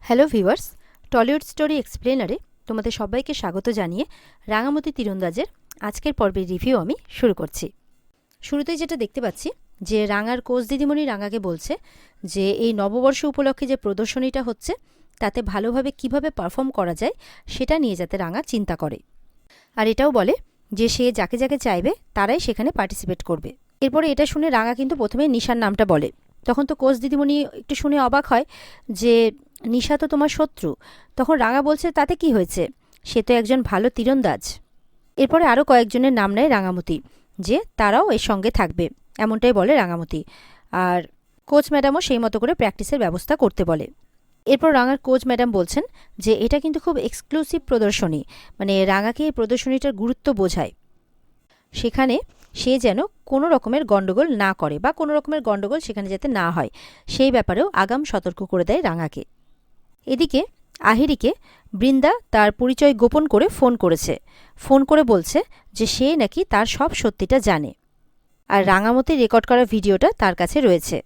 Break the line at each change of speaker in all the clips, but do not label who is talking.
Hello viewers, Tollywood story এক্সপ্লেনারে তোমাদের সবাইকে স্বাগত জানিয়ে রাঙামতি তীরন্দাজের আজকের পর্বের রিভিউ আমি শুরু করছি। শুরুতেই যেটা দেখতে পাচ্ছি যে রাঙার কোচ দিদিমণি রাঙাকে বলছে যে এই নববর্ষ উপলক্ষে যে প্রদর্শনীটা হচ্ছে তাতে ভালোভাবে কিভাবে পারফর্ম করা যায় সেটা নিয়ে যাতে রাঙা চিন্তা করে, আর এটাও বলে যে সে যাকে যাকে চাইবে তারাই সেখানে পার্টিসিপেট করবে। এরপরে এটা শুনে রাঙা কিন্তু প্রথমে নিশার নামটা বলে। তখন তো কোচ দিদিমণি একটু শুনে অবাক হয় যে নিশা তো তোমার শত্রু। তখন রাঙা বলছে তাতে কি হয়েছে, সে তো একজন ভালো তীরন্দাজ। এরপরে আরও কয়েকজনের নাম নেয় রাঙামতি, যে তারাও এর সঙ্গে থাকবে, এমনটাই বলে রাঙামতি। আর কোচ ম্যাডামও সেই মতো করে প্র্যাকটিসের ব্যবস্থা করতে বলে। এরপর রাঙার কোচ ম্যাডাম বলছেন যে এটা কিন্তু খুব এক্সক্লুসিভ প্রদর্শনী, মানে রাঙাকে এই প্রদর্শনীটার গুরুত্ব বোঝায়, সেখানে সে যেন কোনো রকমের গণ্ডগোল না করে বা কোনো রকমের গণ্ডগোল সেখানে যাতে না হয় সেই ব্যাপারেও আগাম সতর্ক করে দেয় রাঙাকে। এদিকে আহিরিকে বৃন্দা তার পরিচয় গোপন করে ফোন করেছে। ফোন করে বলছে যে সে নাকি তার সব সত্যিটা জানে, আর রাঙামতির রেকর্ড করা ভিডিওটা তার কাছে রয়েছে।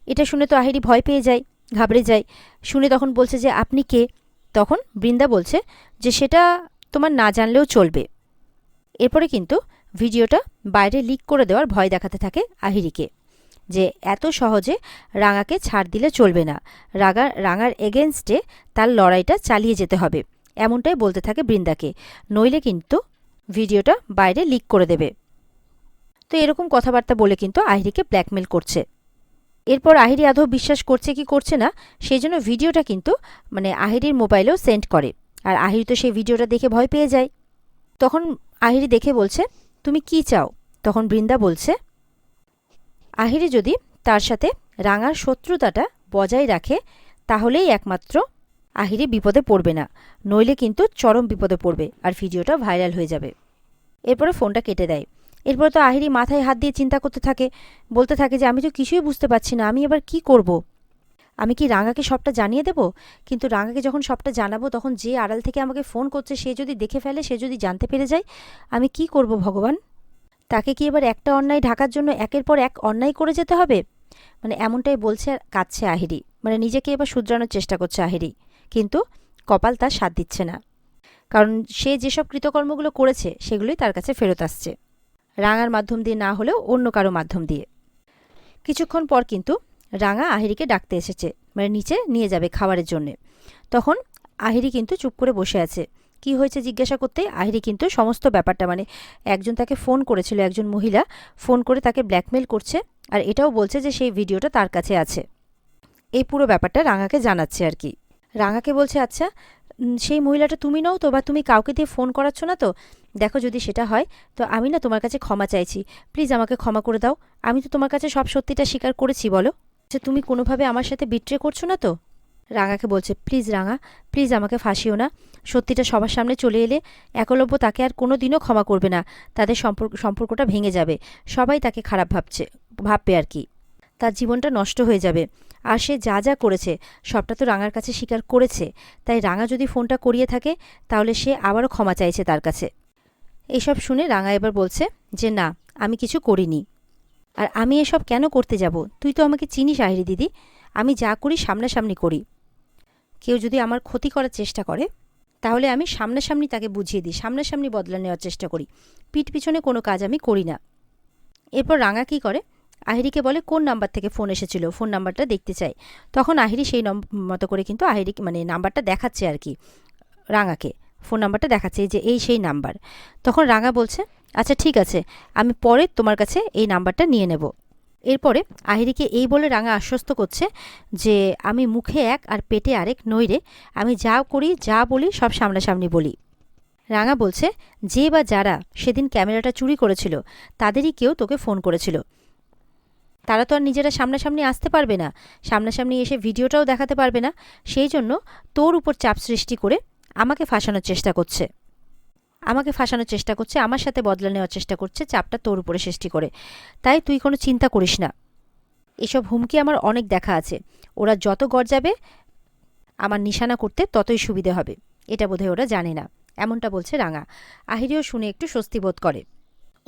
এটা শুনে তো আহিরি ভয় পেয়ে যায়, ঘাবড়ে যায়। শুনে তখন বলছে যে আপনি কে? তখন বৃন্দা বলছে যে সেটা তোমার না জানলেও চলবে। এরপরে কিন্তু ভিডিওটা বাইরে লিক করে দেওয়ার ভয় দেখাতে থাকে আহিরিকে, যে এত সহজে রাঙাকে ছাড় দিলে চলবে না, রাঙার এগেনস্টে তার লড়াইটা চালিয়ে যেতে হবে, এমনটাই বলতে থাকে বৃন্দাকে, নইলে কিন্তু ভিডিওটা বাইরে লিক করে দেবে। তো এরকম কথাবার্তা বলে কিন্তু আহিরিকে ব্ল্যাকমেল করছে। এরপর আহিরি আদৌ বিশ্বাস করছে কি করছে না সেই জন্য ভিডিওটা কিন্তু আহিরির মোবাইলেও সেন্ড করে, আর আহিরি তো সেই ভিডিওটা দেখে ভয় পেয়ে যায়। তখন আহিরি দেখে বলছে তুমি কি চাও? তখন বৃন্দা বলছে আহিরি যদি তার সাথে রাঙার শত্রুতাটা বজায় রাখে তাহলেই একমাত্র আহিরি বিপদে পড়বে না, নইলে কিন্তু চরম বিপদে পড়বে আর ভিডিওটা ভাইরাল হয়ে যাবে। এরপরে ফোনটা কেটে দেয়। এরপরে তো আহিরি মাথায় হাত দিয়ে চিন্তা করতে থাকে, বলতে থাকে যে আমি তো কিছুই বুঝতে পারছি না, আমি এবার কি করব? আমি কি রাঙাকে সবটা জানিয়ে দেব? কিন্তু রাঙাকে যখন সবটা জানাবো তখন যে আড়াল থেকে আমাকে ফোন করছে সে যদি দেখে ফেলে, সে যদি জানতে পেরে যায়, আমি কি করব ভগবান? তাকে কি এবার একটা অন্যায় ঢাকার জন্য একের পর এক অন্যায় করে যেতে হবে? এমনটাই বলছে আর কাঁদছে আহিরি, নিজেকে এবার শুধরানোর চেষ্টা করছে আহিরি, কিন্তু কপাল তার সাথ দিচ্ছে না, কারণ সে যেসব কৃতকর্মগুলো করেছে সেগুলোই তার কাছে ফেরত আসছে, রাঙার মাধ্যম দিয়ে না হলেও অন্য কারো মাধ্যম দিয়ে। কিছুক্ষণ পর কিন্তু রাঙা আহিরিকে ডাকতে এসেছে, নিচে নিয়ে যাবে খাবারের জন্যে। তখন আহিরি কিন্তু চুপ করে বসে আছে। কি হয়েছে জিজ্ঞাসা করতে আহিরি কিন্তু সমস্ত ব্যাপারটা, একজন তাকে ফোন করেছিল, একজন মহিলা ফোন করে তাকে ব্ল্যাকমেল করছে, আর এটাও বলছে যে সেই ভিডিওটা তার কাছে আছে। এই পুরো ব্যাপারটা রাঙাকে জানাচ্ছে আর কি। রাঙাকে বলছে আচ্ছা সেই মহিলাটা তুমি নও তো, বা তুমি কাউকে দিয়ে ফোন করাচ্ছ না তো? দেখো যদি সেটা হয় তো আমি না তোমার কাছে ক্ষমা চাইছি, প্লিজ আমাকে ক্ষমা করে দাও। আমি তো তোমার কাছে সব সত্যিটা স্বীকার করেছি, বলো যে তুমি কোনোভাবে আমার সাথে বিট্রে করছো না তো? রাঙাকে বলছে প্লিজ রাঙা, প্লিজ আমাকে ফাঁসিও না, সত্যিটা সবার সামনে চলে এলে একলব্য তাকে আর কোনো দিনও ক্ষমা করবে না, তাদের সম্পর্কটা ভেঙে যাবে, সবাই তাকে খারাপ ভাববে আর কি, তার জীবনটা নষ্ট হয়ে যাবে। আর সে যা যা করেছে সবটা তো রাঙার কাছে স্বীকার করেছে, তাই রাঙা যদি ফোনটা করিয়ে থাকে তাহলে সে আবারও ক্ষমা চাইছে তার কাছে। এইসব শুনে রাঙা এবার বলছে যে না, আমি কিছু করিনি, আর আমি এসব কেন করতে যাব? তুই তো আমাকে চিনিস আহিরি দিদি, আমি যা করি সামনাসামনি করি, কেউ যদি আমার ক্ষতি করার চেষ্টা করে তাহলে আমি সামনাসামনি তাকে বুঝিয়ে দিই, সামনাসামনি বদলা নেওয়ার চেষ্টা করি, পিঠ পিছনে কোনো কাজ আমি করি না। এরপর রাঙা কী করে, আহিরিকে বলে কোন নাম্বার থেকে ফোন এসেছিল, ফোন নাম্বারটা দেখতে চাই। তখন আহিরি সেই মতো করে কিন্তু আহিরিকে নাম্বারটা দেখাচ্ছে আর কি, রাঙাকে ফোন নাম্বারটা দেখাচ্ছে যে এই সেই নাম্বার। তখন রাঙা বলছে আচ্ছা ঠিক আছে, আমি পরে তোমার কাছে এই নাম্বারটা নিয়ে নেব। এরপরে আহিরিকে এই বলে রাঙা আশ্বস্ত করছে যে আমি মুখে এক আর পেটে আরেক নইরে, আমি যা করি যা বলি সব সামনাসামনি বলি। রাঙা বলছে যে বা যারা সেদিন ক্যামেরাটা চুরি করেছিল তাদেরই কেউ তোকে ফোন করেছিল, তারা তো আর নিজেরা সামনাসামনি আসতে পারবে না, সামনাসামনি এসে ভিডিওটাও দেখাতে পারবে না, সেই জন্য তোর উপর চাপ সৃষ্টি করে আমাকে ফাঁসানোর চেষ্টা করছে, আমার সাথে বদলা নেওয়ার চেষ্টা করছে, চাপটা তোর উপরে সৃষ্টি করে। তাই তুই কোনো চিন্তা করিস না, এসব হুমকি আমার অনেক দেখা আছে, ওরা যত গর্জাবে আমার নিশানা করতে ততই সুবিধে হবে, এটা বোধহয় ওরা জানে না, এমনটা বলছে রাঙা। আহিরিও শুনে একটু স্বস্তি বোধ করে।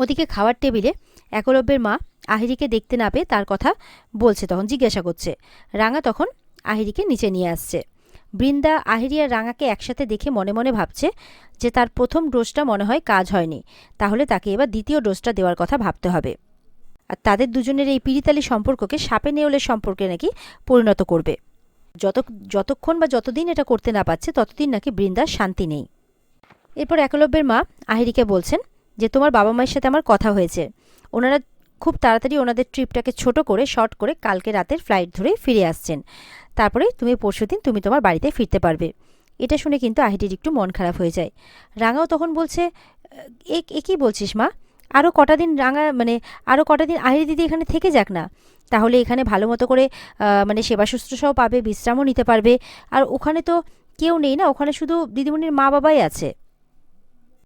ওদিকে খাওয়ার টেবিলে একলব্যের মা আহিরিকে দেখতে না পেয়ে তার কথা বলছে, তখন জিজ্ঞাসা করছে। রাঙা তখন আহিরিকে নিচে নিয়ে আসছে, বৃন্দা, আহিরি আর রাঙাকে একসাথে দেখে মনে মনে ভাবছে যে তার প্রথম ডোজটা মনে হয় কাজ হয়নি, তাহলে তাকে এবার দ্বিতীয় ডোজটা দেওয়ার কথা ভাবতে হবে। আর তাদের দুজনের এই পিরিতালি সম্পর্ককে সাপে নেউলের সম্পর্কে নাকি পরিণত করবে। যতক্ষণ বা যতদিন এটা করতে না পারছে ততদিন নাকি বৃন্দার শান্তি নেই। এরপর একলব্যের মা আহিরিকে বলছেন যে তোমার বাবা মায়ের সাথে আমার কথা হয়েছে, ওনারা খুব তাড়াতাড়ি ওনাদের ট্রিপটাকে ছোট করে শর্ট করে কালকে রাতের ফ্লাইট ধরে ফিরে আসছেন, তারপরে তুমি পরশুদিন তুমি তোমার বাড়িতে ফিরতে পারবে। এটা শুনে কিন্তু আহিরির একটু মন খারাপ হয়ে যায়। রাঙাও তখন বলছে, এ কী বলছিস মা, আরও কটা দিন আরও কটা দিন আহিরি দিদি এখানে থেকে যাক না, তাহলে এখানে ভালো মতো করে সেবা শুশ্রূষাও পাবে, বিশ্রামও নিতে পারবে। আর ওখানে তো কেউ নেই না, ওখানে শুধু দিদিমণির মা বাবাই আছে,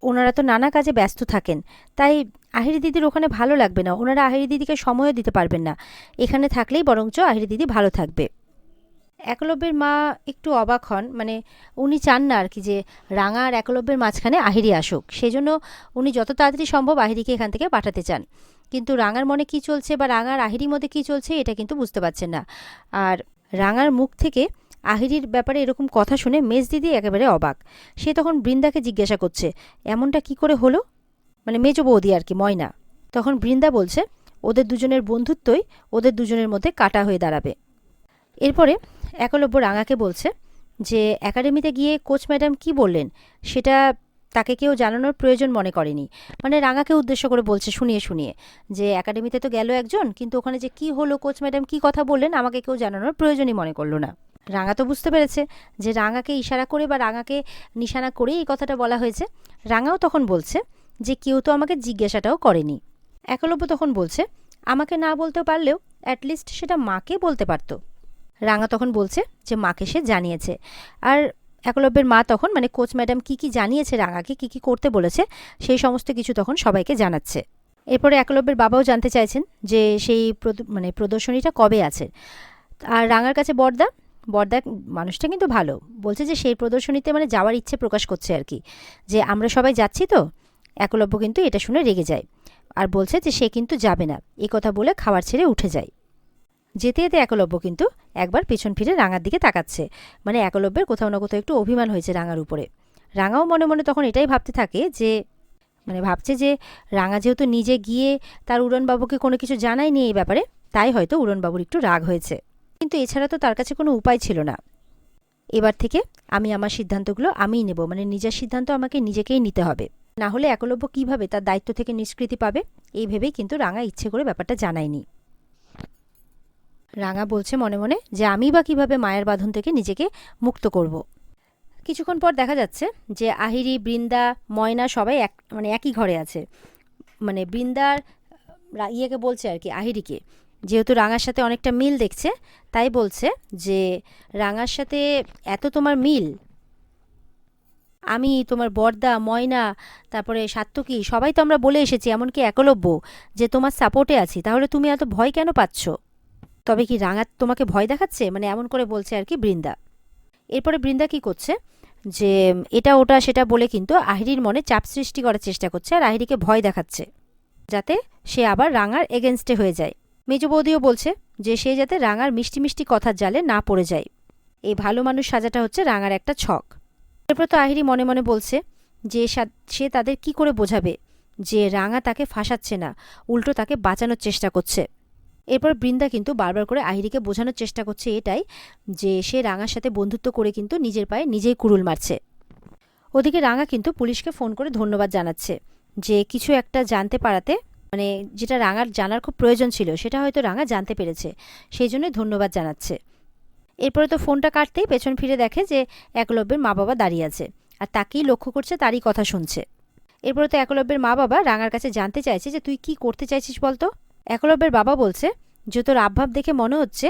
ওনারা তো নানা কাজে ব্যস্ত থাকেন, তাই আহিরি দিদির ওখানে ভালো লাগবে না, ওনারা আহিরি দিদিকে সময়ও দিতে পারবেন না, এখানে থাকলেই বরঞ্চ আহিরি দিদি ভালো থাকবে। একলব্যের মা একটু অবাক হন, উনি চান না আর কি যে রাঙা আর একলব্যের মাঝখানে আহিরি আসুক, সেই জন্য উনি যত তাড়াতাড়ি সম্ভব আহিরিকে এখান থেকে পাঠাতে চান। কিন্তু রাঙার মনে কি চলছে বা রাঙার আহিরির মধ্যে কি চলছে এটা কিন্তু বুঝতে পারছেন না। আর রাঙার মুখ থেকে আহিরির ব্যাপারে এরকম কথা শুনে মেজ দিদি একেবারে অবাক। সে তখন বৃন্দাকে জিজ্ঞাসা করছে এমনটা কি করে হলো, মেজ বৌদি আর কি, ময়না। তখন বৃন্দা বলছে ওদের দুজনের বন্ধুত্বই ওদের দুজনের মধ্যে কাটা হয়ে দাঁড়াবে। এরপরে একলব্য রাঙাকে বলছে যে একাডেমিতে গিয়ে কোচ ম্যাডাম কি বললেন সেটা তাকে কেউ জানানোর প্রয়োজন মনে করেনি। রাঙাকে উদ্দেশ্য করে বলছে শুনিয়ে শুনিয়ে যে একাডেমিতে তো গেল একজন, কিন্তু ওখানে যে কি হলো, কোচ ম্যাডাম কি কথা বললেন, আমাকে কেউ জানানোর প্রয়োজনই মনে করলো না। রাঙা তো বুঝতে পেরেছে যে রাঙাকে ইশারা করে বা রাঙাকে নিশানা করে এই কথাটা বলা হয়েছে। রাঙাও তখন বলছে যে কেউ তো আমাকে জিজ্ঞাসাটাও করেনি। একলব্য তখন বলছে আমাকে না বলতে পারলেও অ্যাটলিস্ট সেটা মাকে বলতে পারতো। রাঙা তখন বলছে যে মাকে সে জানিয়েছে। আর একলব্যের মা তখন কোচ ম্যাডাম কি কি জানিয়েছে, রাঙাকে কি কি করতে বলেছে সেই সমস্ত কিছু তখন সবাইকে জানাচ্ছে। এরপরে একলব্যের বাবাও জানতে চাইছেন যে সেই প্রদর্শনীটা কবে আছে। আর রাঙার কাছে বড়দা মানুষটা কিন্তু ভালো, বলছে যে সেই প্রদর্শনীতে যাওয়ার ইচ্ছে প্রকাশ করছে আর কি, যে আমরা সবাই যাচ্ছি তো। একলব্য কিন্তু এটা শুনে রেগে যায় আর বলছে যে সে কিন্তু যাবে না, এই কথা বলে খাবার ছেড়ে উঠে যায়। যেতে যেতে একলব্য কিন্তু একবার পেছন ফিরে রাঙার দিকে তাকাচ্ছে, একলব্যের কোথাও না কোথাও একটু অভিমান হয়েছে রাঙার উপরে। রাঙাও মনে মনে তখন এটাই ভাবতে থাকে যে ভাবছে যে রাঙা যেহেতু নিজে গিয়ে তার উড়নবাবুকে কোনো কিছু জানায়নি এই ব্যাপারে, তাই হয়তো উড়নবাবুর একটু রাগ হয়েছে, কিন্তু এছাড়া তো তার কাছে কোনো উপায় ছিল না। এবার থেকে আমি আমার সিদ্ধান্তগুলো আমিই নেব, নিজের সিদ্ধান্ত আমাকে নিজেকেই নিতে হবে, না হলে একলব্য কিভাবে তার দায়িত্ব থেকে নিষ্কৃতি পাবে, এই ভেবেই কিন্তু রাঙা ইচ্ছে করে ব্যাপারটা জানায়নি। রাঙা বলছে মনে মনে যে আমি বা কিভাবে মায়ের বাঁধন থেকে নিজেকে মুক্ত করব। কিছুক্ষণ পর দেখা যাচ্ছে যে আহিরি, বৃন্দা, ময়না সবাই একই ঘরে আছে। বৃন্দার ইয়েকে বলছে আর কি, আহিরিকে, যেহেতু রাঙার সাথে অনেকটা মিল দেখছে তাই বলছে যে রাঙার সাথে এত তোমার মিল, আমি তোমার বড়দা, ময়না, তারপরে সাত্তকী সবাই তো আমরা বলে এসেছি, এমনকি একলব্য, যে তোমার সাপোর্টে আছি, তাহলে তুমি এত ভয় কেন পাচ্ছ? তবে কি রাঙা তোমাকে ভয় দেখাচ্ছে, এমন করে বলছে আর কি বৃন্দা। এরপরে বৃন্দা কি করছে যে এটা ওটা সেটা বলে কিন্তু আহিরির মনে চাপ সৃষ্টি করার চেষ্টা করছে আর আহিরিকে ভয় দেখাচ্ছে, যাতে সে আবার রাঙার এগেনস্টে হয়ে যায়। মেজ বৌদিও বলছে যে সে যাতে রাঙার মিষ্টি মিষ্টি কথার জালে না পড়ে যায়। এই ভালো মানুষ সাজাটা হচ্ছে রাঙার একটা ছক। এরপর তো আহিরি মনে মনে বলছে যে সে তাদের কি করে বোঝাবে যে রাঙা তাকে ফাঁসাচ্ছে না, উল্টো তাকে বাঁচানোর চেষ্টা করছে। এরপর বৃন্দা কিন্তু বারবার করে আহিরিকে বোঝানোর চেষ্টা করছে এটাই, যে সে রাঙার সাথে বন্ধুত্ব করে কিন্তু নিজের পায়ে নিজেই কুড়ুল মারছে। ওদিকে রাঙা কিন্তু পুলিশকে ফোন করে ধন্যবাদ জানাচ্ছে যে কিছু একটা জানতে পারাতে, যেটা রাঙার জানার খুব প্রয়োজন ছিল সেটা হয়তো রাঙা জানতে পেরেছে, সেই জন্যই ধন্যবাদ জানাচ্ছে। এরপরে তো ফোনটা কাটতেই পেছন ফিরে দেখে যে একলব্যের মা বাবা দাঁড়িয়ে আছে আর তাকেই লক্ষ্য করছে, তারই কথা শুনছে। এরপরে তো একলব্যের মা বাবা রাঙার কাছে জানতে চাইছে যে তুই কি করতে চাইছিস বলতো। একলব্যের বাবা বলছে যে তোর আবভাব দেখে মনে হচ্ছে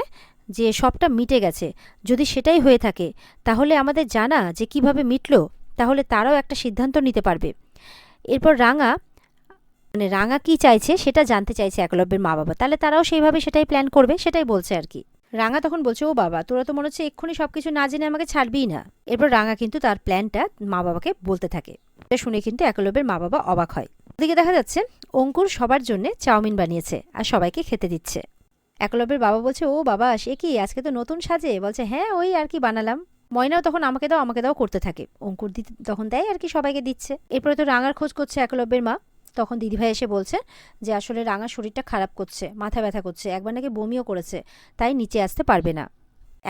যে সবটা মিটে গেছে, যদি সেটাই হয়ে থাকে তাহলে আমাদের জানা যে কিভাবে মিটলো, তাহলে তারাও একটা সিদ্ধান্ত নিতে পারবে। এরপর রাঙা কি চাইছে সেটা জানতে চাইছে একলব্যের মা বাবা, তাহলে তারাও সেইভাবে সেটাই প্ল্যান করবে, সেটাই বলছে আর কি। রাঙা তখন বলছে ও বাবা, তোরা তো মনে হচ্ছে এক্ষুনি সবকিছু না জেনে আমাকে ছাড়বিই না। এরপর রাঙা কিন্তু তার প্ল্যানটা মা বাবাকে বলতে থাকে। এটা শুনে কিন্তু একলব্যের মা বাবা অবাক হয়। ওদিকে দেখা যাচ্ছে অঙ্কুর সবার জন্য চাউমিন বানিয়েছে আর সবাইকে খেতে দিচ্ছে। একলব্যের বাবা বলছে ও বাবা সে কি আজকে তো নতুন সাজে, বলছে হ্যাঁ ওই আর কি বানালাম। ময়নাও তখন আমাকে দাও করতে থাকে, অঙ্কুর দিতে তখন দেয় আর কি, সবাইকে দিচ্ছে। এরপরে তো রাঙার খোঁজ করছে একলব্যের মা। তখন দিদিভাই এসে বলছে যে আসলে রাঙার শরীরটা খারাপ করছে, মাথা ব্যথা করছে, একবার নাকি বমিও করেছে, তাই নিচে আসতে পারবে না।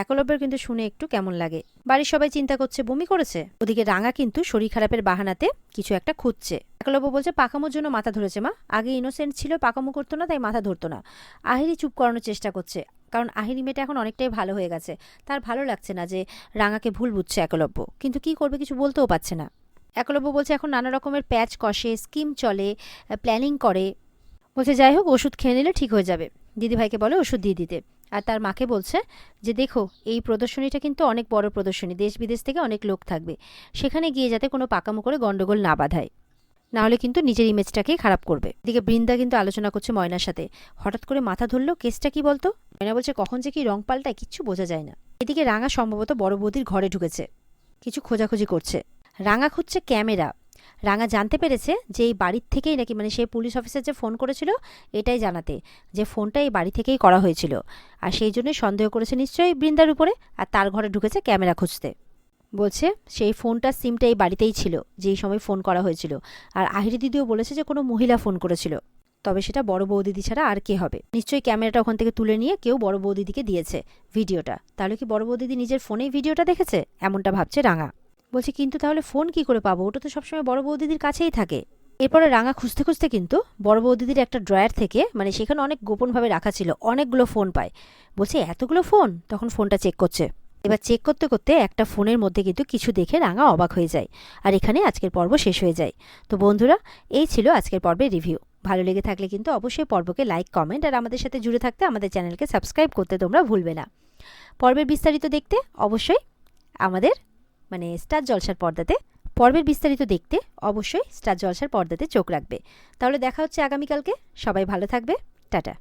একলব্যের কিন্তু শুনে একটু কেমন লাগে। বাড়ির সবাই চিন্তা করছে বমি করেছে, ওদিকে রাঙা কিন্তু শরীর খারাপের বাহানাতে কিছু একটা খুঁজছে। একলব্য বলছে পাকামোর জন্য মাথা ধরেছে মা, আগে ইনোসেন্ট ছিল, পাকামো করতো না, তাই মাথা ধরতো না। আহিরি চুপ করানোর চেষ্টা করছে, কারণ আহিরি মেয়েটা এখন অনেকটাই ভালো হয়ে গেছে, তার ভালো লাগছে না যে রাঙাকে ভুল বুঝছে একলব্য, কিন্তু কি করবে কিছু বলতেও পারছে না। একলব্য বলছে এখন নানা রকমের প্যাচ কষে, স্কিম চলে, প্ল্যানিং করে। বলছে যাই হোক ওষুধ খেয়ে নিলে ঠিক হয়ে যাবে। দিদিভাইকে বলে ওষুধ দিয়ে দিতে, আর তার মাকে বলছে যে দেখো এই প্রদর্শনীটা কিন্তু অনেক বড় প্রদর্শনী, দেশ বিদেশ থেকে অনেক লোক থাকবে, সেখানে গিয়ে যাতে কোনো পাকামো করে গন্ডগোল না বাঁধায়, নাহলে কিন্তু নিজের ইমেজটাকেই খারাপ করবে। এদিকে বৃন্দা কিন্তু আলোচনা করছে ময়নার সাথে, হঠাৎ করে মাথা ধরলো, কেসটা কি বলতো? ময়না বলছে কখন যে কি রং পাল্টায় কিচ্ছু বোঝা যায় না। এদিকে রাঙা সম্ভবত বড় বৌদির ঘরে ঢুকেছে, কিছু খোঁজাখুঁজি করছে। রাঙা খুঁজছে ক্যামেরা। রাঙা জানতে পেরেছে যে এই বাড়ির থেকেই নাকি, মানে সেই পুলিশ অফিসার যে ফোন করেছিল এটাই জানাতে, যে ফোনটা এই বাড়ি থেকেই করা হয়েছিল, আর সেই জন্যই সন্দেহ করেছে নিশ্চয়ই বৃন্দার উপরে, আর তার ঘরে ঢুকেছে ক্যামেরা খুঁজতে। বলছে সেই ফোনটার সিমটা এই বাড়িতেই ছিল যেই সময় ফোন করা হয়েছিল, আর আহিরি দিদিও বলেছে যে কোনো মহিলা ফোন করেছিল, তবে সেটা বড় বৌদিদি ছাড়া আর কে হবে। নিশ্চয়ই ক্যামেরাটা ওখান থেকে তুলে নিয়ে কেউ বড় বৌদিদিকে দিয়েছে ভিডিওটা, তাহলে কি বড় বৌদিদি নিজের ফোনেই ভিডিওটা দেখেছে, এমনটা ভাবছে রাঙা। বলছে কিন্তু তাহলে ফোন কি করে পাবো, ওটা তো সবসময় বড় বৌদিদির কাছেই থাকে। এরপরে রাঙা খুঁজতে খুঁজতে কিন্তু বড় বৌদিদির একটা ড্রয়ার থেকে, মানে সেখানে অনেক গোপনভাবে রাখা ছিল, অনেকগুলো ফোন পায়। বলছে এতগুলো ফোন, তখন ফোনটা চেক করছে। এবার চেক করতে করতে একটা ফোনের মধ্যে কিন্তু কিছু দেখে রাঙা অবাক হয়ে যায়, আর এখানে আজকের পর্ব শেষ হয়ে যায়। তো বন্ধুরা, এই ছিল আজকের পর্বের রিভিউ। ভালো লেগে থাকলে কিন্তু অবশ্যই পর্বকে লাইক, কমেন্ট আর আমাদের সাথে জুড়ে থাকতে আমাদের চ্যানেলকে সাবস্ক্রাইব করতে তোমরা ভুলবে না। পর্বের বিস্তারিত দেখতে অবশ্যই আমাদের স্টার জলসার পর্দাতে, পর্বের বিস্তারিত দেখতে অবশ্যই স্টার জলসার পর্দাতে চোখ রাখবে। তাহলে দেখা হচ্ছে আগামীকালকে। সবাই ভালো থাকবে, টাটা।